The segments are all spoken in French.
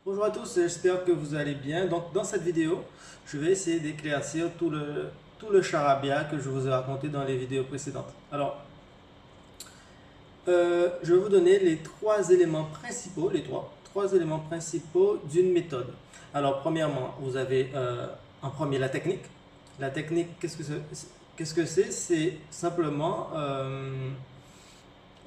Bonjour à tous, j'espère que vous allez bien. Donc, dans cette vidéo, je vais essayer d'éclaircir tout le charabia que je vous ai raconté dans les vidéos précédentes. Alors, je vais vous donner les trois éléments principaux, trois éléments principaux d'une méthode. Alors, premièrement, vous avez en premier la technique. La technique, qu'est-ce que c'est? C'est simplement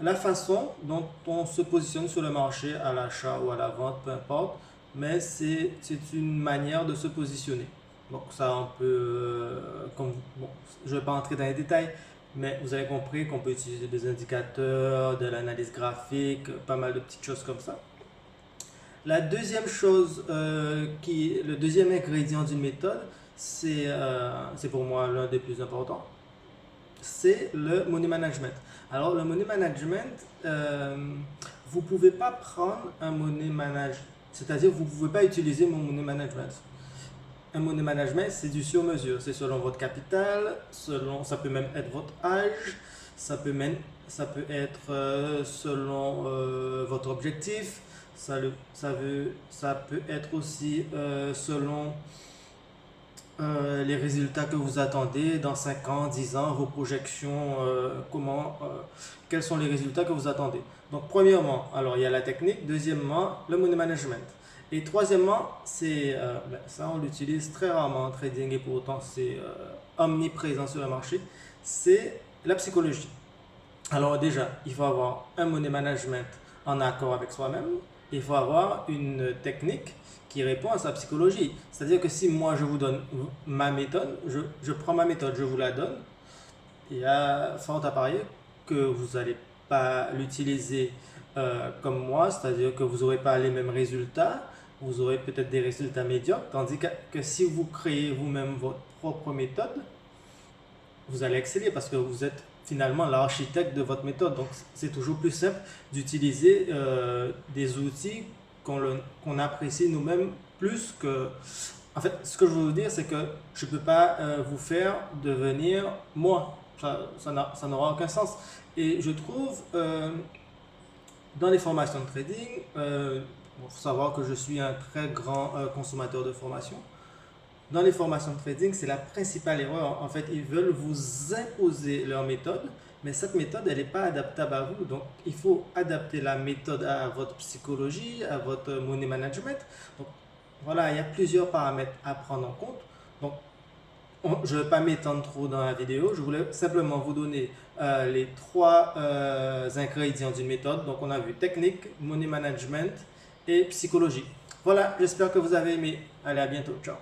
la façon dont on se positionne sur le marché, à l'achat ou à la vente, peu importe, mais c'est une manière de se positionner. Donc ça, on peut, bon, je ne vais pas entrer dans les détails, mais vous avez compris qu'on peut utiliser des indicateurs, de l'analyse graphique, pas mal de petites choses comme ça. La deuxième chose, le deuxième ingrédient d'une méthode, c'est pour moi l'un des plus importants, c'est le money management. Alors, le money management, vous ne pouvez pas prendre un money management, c'est-à-dire vous ne pouvez pas utiliser mon money management. Un money management, c'est du sur-mesure, c'est selon votre capital, ça peut même être votre âge, ça peut être selon votre objectif, ça peut être aussi selon les résultats que vous attendez dans 5 ans, 10 ans, vos projections, quels sont les résultats que vous attendez. Donc, premièrement, alors il y a la technique. Deuxièmement, le money management. Et troisièmement, ça on l'utilise très rarement en trading et pourtant c'est omniprésent sur le marché, c'est la psychologie. Alors déjà, il faut avoir un money management en accord avec soi-même. Il faut avoir une technique qui répond à sa psychologie. C'est-à-dire que si moi je vous donne ma méthode, je prends ma méthode, je vous la donne, il y a fort à parier que vous n'allez pas l'utiliser comme moi, c'est-à-dire que vous n'aurez pas les mêmes résultats, vous aurez peut-être des résultats médiocres, tandis que si vous créez vous-même votre propre méthode, vous allez exceller parce que vous êtes finalement l'architecte de votre méthode. Donc, c'est toujours plus simple d'utiliser des outils qu'on apprécie nous-mêmes plus que... En fait, ce que je veux vous dire, c'est que je ne peux pas vous faire devenir moi. Ça n'aura aucun sens. Et je trouve, dans les formations de trading, il faut savoir que je suis un très grand consommateur de formation. Dans les formations de trading, c'est la principale erreur. En fait, ils veulent vous imposer leur méthode, mais cette méthode, elle n'est pas adaptable à vous. Donc, il faut adapter la méthode à votre psychologie, à votre money management. Donc, voilà, il y a plusieurs paramètres à prendre en compte. Donc, je ne vais pas m'étendre trop dans la vidéo. Je voulais simplement vous donner les trois ingrédients d'une méthode. Donc, on a vu technique, money management et psychologie. Voilà, j'espère que vous avez aimé. Allez, à bientôt. Ciao.